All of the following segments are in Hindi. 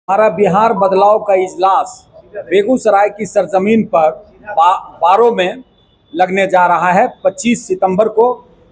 हमारा बिहार बदलाव का इजलास बेगूसराय की सरजमीन पर बारों में लगने जा रहा है 25 सितंबर को।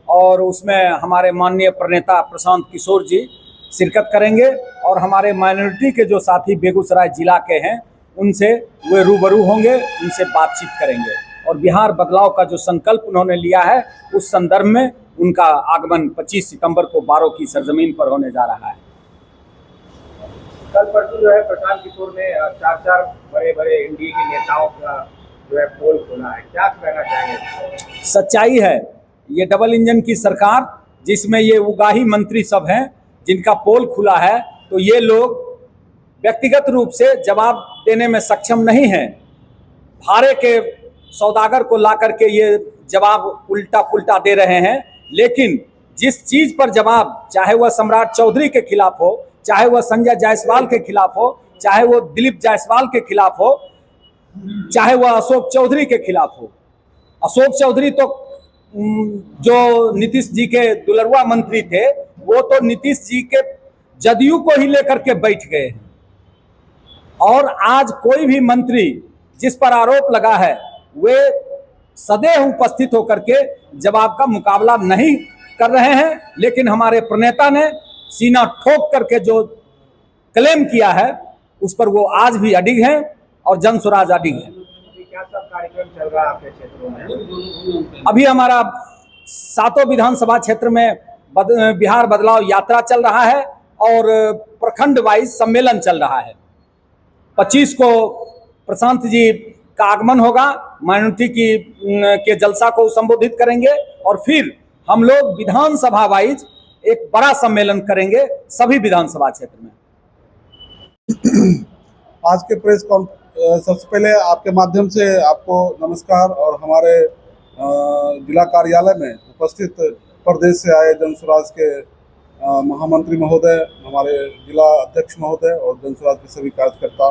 और उसमें हमारे माननीय प्रणेता प्रशांत किशोर जी शिरकत करेंगे और हमारे माइनॉरिटी के जो साथी बेगूसराय जिला के हैं उनसे वे रूबरू होंगे, उनसे बातचीत करेंगे और बिहार बदलाव का जो संकल्प उन्होंने लिया है उस संदर्भ में उनका आगमन 25 सितंबर को बारों की सरजमीन पर होने जा रहा है। कल परसों जो है प्रशांत किशोर ने चार बड़े बड़े एनडीए के नेताओं का जो है पोल खोला है, क्या कहना चाहेंगे? सच्चाई है, ये डबल इंजन की सरकार जिसमें ये उगाही मंत्री सब हैं जिनका पोल खुला है, तो ये लोग व्यक्तिगत रूप से जवाब देने में सक्षम नहीं हैं। भाड़े के सौदागर को ला करके ये जवाब उल्टा पुल्टा दे रहे हैं, लेकिन जिस चीज़ पर जवाब, चाहे वह सम्राट चौधरी के खिलाफ हो, चाहे वह संजय जायसवाल के खिलाफ हो, चाहे वो दिलीप जायसवाल के खिलाफ हो, चाहे वह अशोक चौधरी के खिलाफ हो। अशोक चौधरी तो जो नीतीश जी के दुलरुआ मंत्री थे, वो तो नीतीश जी के जदयू को ही लेकर के बैठ गए हैं। और आज कोई भी मंत्री जिस पर आरोप लगा है वे सदैव उपस्थित होकर के जवाब का मुकाबला नहीं कर रहे हैं, लेकिन हमारे प्रणेता ने सीना ठोक करके जो क्लेम किया है उस पर वो आज भी अडिग हैं और जन स्वराज अडिग है। क्या सब कार्यक्रम चल रहा है आपके क्षेत्रों में? अभी हमारा 7 विधानसभा क्षेत्र में बिहार बदलाव यात्रा चल रहा है और प्रखंड वाइज सम्मेलन चल रहा है। 25 को प्रशांत जी का आगमन होगा, माइनॉरिटी के जलसा को संबोधित करेंगे और फिर हम लोग विधानसभा वाइज एक बड़ा सम्मेलन करेंगे सभी विधानसभा क्षेत्र में। आज के सबसे पहले आपके माध्यम से आपको नमस्कार और हमारे जिला कार्यालय में उपस्थित प्रदेश से आए जन स्वराज के महामंत्री महोदय, हमारे जिला अध्यक्ष महोदय और जन स्वराज के सभी कार्यकर्ता।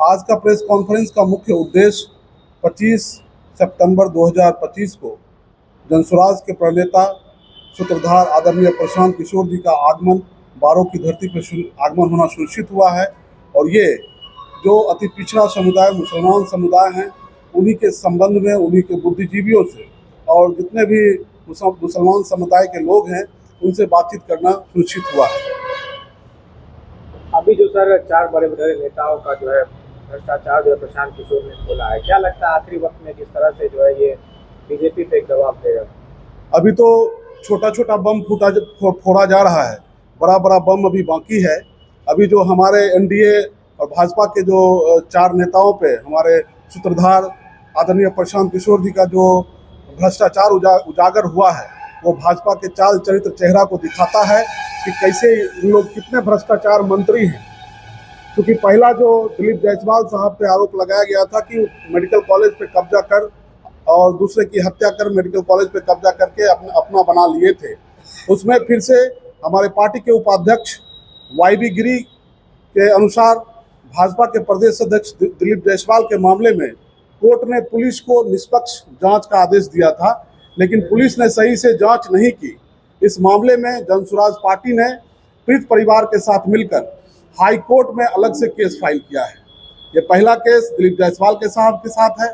आज का प्रेस कॉन्फ्रेंस का मुख्य उद्देश्य 25 सितंबर 2025 को जन स्वराज के प्रणेता सूत्रधार आदरणीय प्रशांत किशोर जी का आगमन बारों की धरती पर आगमन होना सुनिश्चित हुआ है। और ये जो अति पिछड़ा समुदाय मुसलमान समुदाय हैं उन्हीं के संबंध में, उन्हीं के बुद्धिजीवियों से और जितने भी मुसलमान समुदाय के लोग हैं उनसे बातचीत करना सुनिश्चित हुआ है। अभी जो सर 4 बड़े बड़े नेताओं का जो है भ्रष्टाचार जो है प्रशांत किशोर ने खोला है, क्या लगता है आखिरी वक्त में किस तरह से जो है ये बीजेपी पे एक दबाव देगा? अभी तो छोटा छोटा बम फोड़ा जा रहा है, बड़ा बड़ा बम अभी बाकी है। अभी जो हमारे एनडीए और भाजपा के जो 4 नेताओं पे हमारे सूत्रधार आदरणीय प्रशांत किशोर जी का जो भ्रष्टाचार उजागर हुआ है वो भाजपा के चाल चरित्र चेहरा को दिखाता है कि कैसे इन लोग कितने भ्रष्टाचार मंत्री हैं। क्योंकि पहला जो दिलीप जायसवाल साहब पे आरोप लगाया गया था कि मेडिकल कॉलेज पे कब्जा कर और दूसरे की हत्या कर मेडिकल कॉलेज पे कब्जा करके अपना बना लिए थे, उसमें फिर से हमारे पार्टी के उपाध्यक्ष YB गिरी के अनुसार भाजपा के प्रदेश अध्यक्ष दिलीप जायसवाल के मामले में कोर्ट ने पुलिस को निष्पक्ष जांच का आदेश दिया था, लेकिन पुलिस ने सही से जांच नहीं की। इस मामले में जन स्वराज पार्टी ने पीड़ित परिवार के साथ मिलकर हाई कोर्ट में अलग से केस फाइल किया है। ये पहला केस दिलीप जायसवाल के साथ है।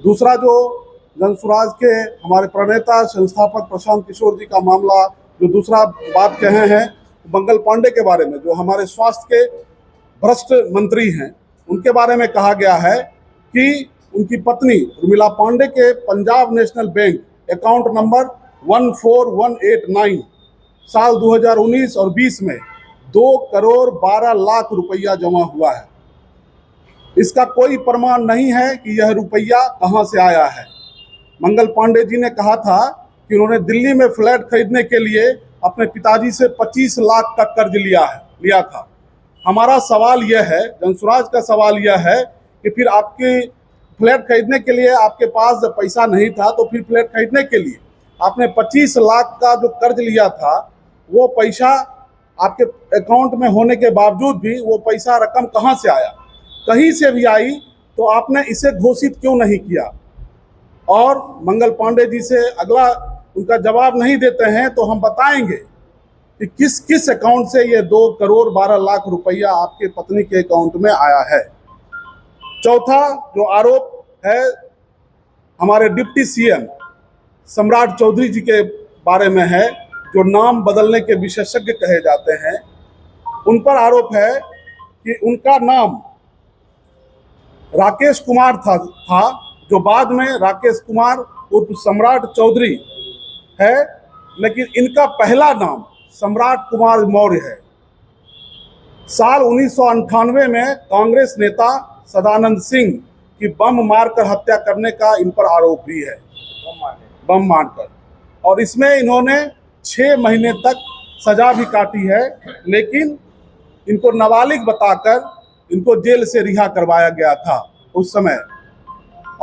दूसरा जो जन स्वराज के हमारे प्रणेता संस्थापक प्रशांत किशोर जी का मामला, जो दूसरा बात कहे हैं मंगल पांडे के बारे में, जो हमारे स्वास्थ्य के भ्रष्ट मंत्री हैं, उनके बारे में कहा गया है कि उनकी पत्नी उर्मिला पांडे के Punjab national bank account number 14189 साल 2019 और 20 में 2 करोड़ 12 लाख रुपया जमा हुआ है। इसका कोई प्रमाण नहीं है कि यह रुपया कहां से आया है। मंगल पांडे जी ने कहा था कि उन्होंने दिल्ली में फ्लैट खरीदने के लिए अपने पिताजी से 25 लाख का कर्ज लिया था। हमारा सवाल यह है, जन स्वराज का सवाल यह है कि फिर आपके फ्लैट खरीदने के लिए आपके पास जब पैसा नहीं था तो फिर फ्लैट खरीदने के लिए आपने 25 लाख का जो कर्ज लिया था, वो पैसा आपके अकाउंट में होने के बावजूद भी वो पैसा रकम कहां से आया? कहीं से भी आई तो आपने इसे घोषित क्यों नहीं किया? और मंगल पांडे जी से अगला उनका जवाब नहीं देते हैं तो हम बताएंगे कि किस किस अकाउंट से ये 2,12,00,000 रुपया आपके पत्नी के अकाउंट में आया है। चौथा जो आरोप है हमारे डिप्टी सीएम सम्राट चौधरी जी के बारे में है, जो नाम बदलने के विशेषज्ञ कहे जाते हैं। उन पर आरोप है कि उनका नाम राकेश कुमार था, जो बाद में राकेश कुमार उर्फ सम्राट चौधरी है, लेकिन इनका पहला नाम सम्राट कुमार मौर्य है। साल 1998 में कांग्रेस नेता सदानंद सिंह की बम मारकर हत्या करने का इन पर आरोप भी है, बम मारकर, और इसमें इन्होंने 6 महीने तक सजा भी काटी है, लेकिन इनको नाबालिग बताकर इनको जेल से रिहा करवाया गया था उस समय।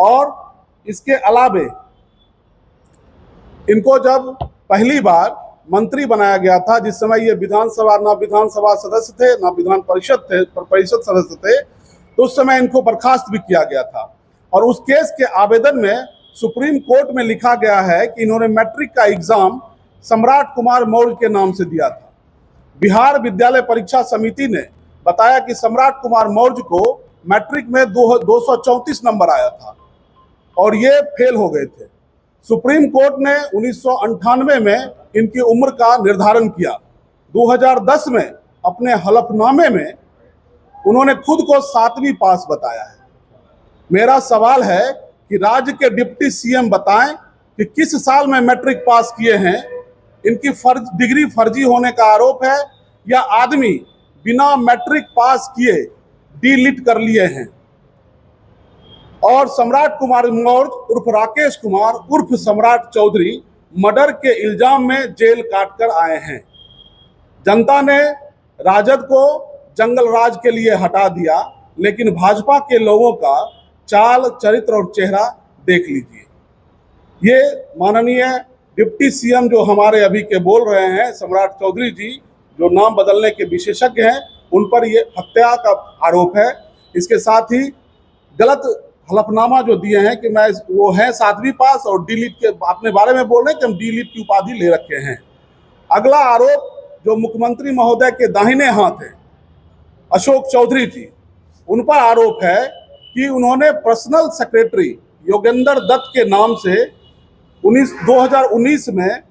और इसके अलावे इनको जब पहली बार मंत्री बनाया गया था, जिस समय ये विधानसभा सदस्य थे ना विधान परिषद सदस्य थे, तो उस समय इनको बर्खास्त भी किया गया था। और उस केस के आवेदन में सुप्रीम कोर्ट में लिखा गया है कि इन्होंने मैट्रिक का एग्जाम सम्राट कुमार मौर्य के नाम से दिया था। बिहार विद्यालय परीक्षा समिति ने बताया कि सम्राट कुमार मौर्य को मैट्रिक में 234 नंबर आया था और ये फेल हो गए थे। सुप्रीम कोर्ट ने 1998 में इनकी उम्र का निर्धारण किया। 2010 में अपने हलफनामे में उन्होंने खुद को 7वीं पास बताया है। मेरा सवाल है कि राज्य के डिप्टी सीएम बताएं कि किस साल में मैट्रिक पास किए हैं। इनकी डिग्री फर्जी होने का आरोप है या आदमी बिना मैट्रिक पास किए डी.लिट कर लिए हैं। और सम्राट कुमार मौर्य उर्फ राकेश कुमार उर्फ सम्राट चौधरी मर्डर के इल्जाम में जेल काटकर आए हैं। जनता ने राजद को जंगल राज के लिए हटा दिया, लेकिन भाजपा के लोगों का चाल, चरित्र और चेहरा देख लीजिए। ये माननीय डिप्टी सीएम जो हमारे अभी के बोल रहे हैं, सम्राट चौधरी जी, जो नाम बदलने के विशेषज्ञ हैं, उन पर ये हत्या का आरोप है। इसके साथ ही गलत हलफनामा जो दिए हैं कि मैं वो है 7वीं पास और डी.लिट के अपने बारे में बोल रहे हैं कि हम डी.लिट की उपाधि ले रखे हैं। अगला आरोप जो मुख्यमंत्री महोदय के दाहिने हाथ हैं अशोक चौधरी जी, उन पर आरोप है कि उन्होंने पर्सनल सेक्रेटरी योगेंद्र दत्त के नाम से 2019 में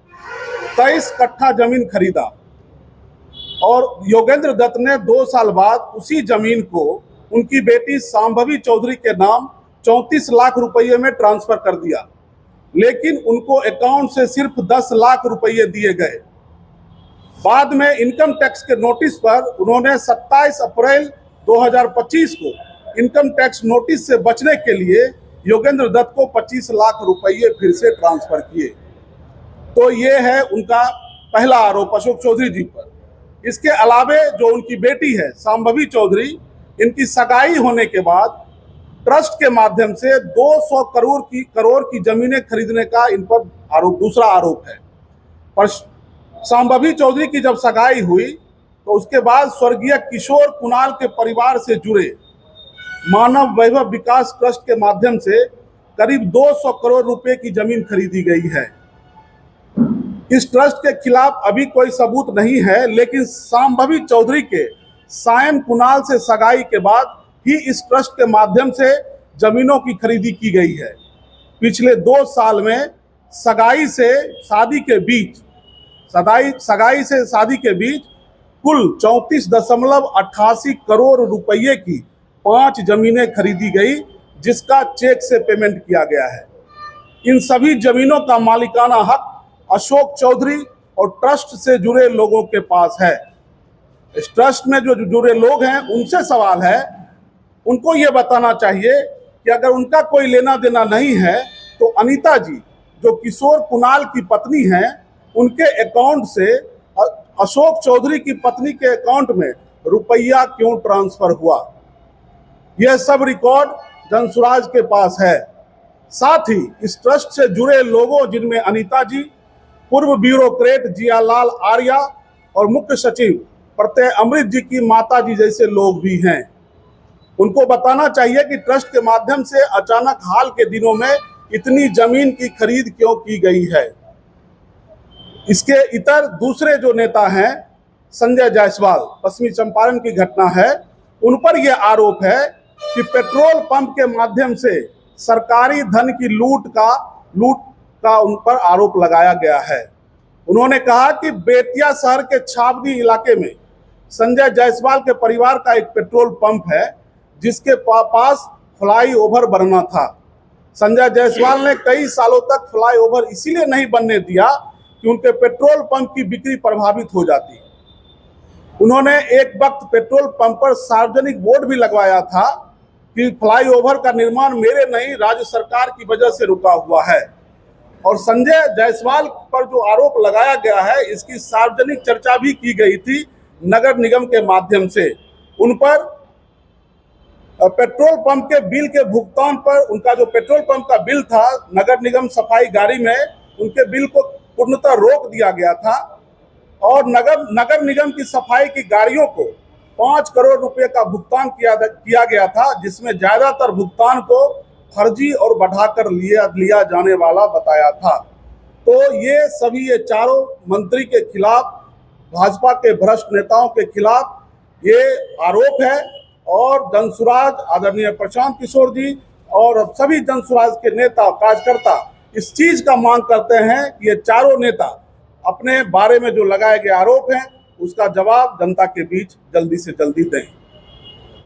23 कट्ठा जमीन खरीदा और योगेंद्र दत्त ने 2 साल बाद उसी जमीन को उनकी बेटी सांभवी चौधरी के नाम 34 लाख रुपये में ट्रांसफर कर दिया, लेकिन उनको अकाउंट से सिर्फ 10 लाख रुपये दिए गए। बाद में इनकम टैक्स के नोटिस पर उन्होंने 27 अप्रैल 2025 को इनकम टैक्स नोटिस से बचने के लिए योगेंद्र दत्त को 25 लाख रुपये फिर से ट्रांसफर किए। तो ये है उनका पहला आरोप अशोक चौधरी जी पर। इसके अलावे जो उनकी बेटी है सांभवी चौधरी, इनकी सगाई होने के बाद ट्रस्ट के माध्यम से 200 करोड़ की जमीनें खरीदने का इन पर दूसरा आरोप है। पर सांभवी चौधरी की जब सगाई हुई तो उसके बाद स्वर्गीय किशोर कुणाल के परिवार से जुड़े मानव वैभव विकास ट्रस्ट के माध्यम से करीब 200 करोड़ रुपए की जमीन खरीदी गई है। इस ट्रस्ट के खिलाफ अभी कोई सबूत नहीं है, लेकिन सांभवी चौधरी के सायन कुणाल से सगाई के बाद ही इस ट्रस्ट के माध्यम से जमीनों की खरीदी की गई है। पिछले 2 साल में सगाई से शादी के बीच कुल 34.88 करोड़ रुपये की 5 जमीनें खरीदी गई, जिसका चेक से पेमेंट किया गया है। इन सभी जमीनों का मालिकाना हक अशोक चौधरी और ट्रस्ट से जुड़े लोगों के पास है। इस ट्रस्ट में जो जुड़े लोग हैं उनसे सवाल है, उनको ये बताना चाहिए कि अगर उनका कोई लेना देना नहीं है तो अनीता जी जो किशोर कुणाल की पत्नी हैं, उनके अकाउंट से अशोक चौधरी की पत्नी के अकाउंट में रुपया क्यों ट्रांसफर हुआ। यह सब रिकॉर्ड जनसुराज के पास है। साथ ही इस ट्रस्ट से जुड़े लोगों, जिनमें अनीता जी, पूर्व ब्यूरोक्रेट जियालाल आर्या और मुख्य सचिव प्रत्यय अमृत जी की माता जी जैसे लोग भी हैं, उनको बताना चाहिए कि ट्रस्ट के माध्यम से अचानक हाल के दिनों में इतनी जमीन की खरीद क्यों की गई है। इसके इतर दूसरे जो नेता हैं, संजय जायसवाल, पश्चिमी चंपारण की घटना है, उन पर यह आरोप है कि पेट्रोल पंप के माध्यम से सरकारी धन की लूट का उन पर आरोप लगाया गया है। उन्होंने कहा कि बेतिया शहर के छावनी इलाके में संजय जायसवाल के परिवार का एक पेट्रोल पंप है, जिसके पास फ्लाईओवर बनना था। संजय जायसवाल ने कई सालों तक फ्लाईओवर इसीलिए नहीं बनने दिया कि उनके पेट्रोल पंप की बिक्री प्रभावित हो जाती। उन्होंने एक वक्त पेट्रोल पंप पर सार्वजनिक बोर्ड भी लगवाया था कि फ्लाईओवर का निर्माण मेरे नहीं, राज्य सरकार की वजह से रुका हुआ है। और संजय जायसवाल पर जो आरोप लगाया गया है, इसकी सार्वजनिक चर्चा भी की गई थी नगर निगम के माध्यम से। उन पर पेट्रोल पंप के बिल के भुगतान पर, उनका जो पेट्रोल पंप का बिल था, नगर निगम सफाई गाड़ी में उनके बिल को पूर्णतः रोक दिया गया था और नगर निगम की सफाई की गाड़ियों को 5 करोड़ रुपए का भुगतान किया गया था, जिसमें ज्यादातर भुगतान को फर्जी और बढ़ाकर लिया जाने वाला बताया था। तो ये चारों मंत्री के खिलाफ, भाजपा के भ्रष्ट नेताओं के खिलाफ ये आरोप है और जनसुराज आदरणीय प्रशांत किशोर जी और सभी जनसुराज के नेता कार्यकर्ता इस चीज का मांग करते हैं कि ये चारों नेता अपने बारे में जो लगाए गए आरोप हैं उसका जवाब जनता के बीच जल्दी से जल्दी दें।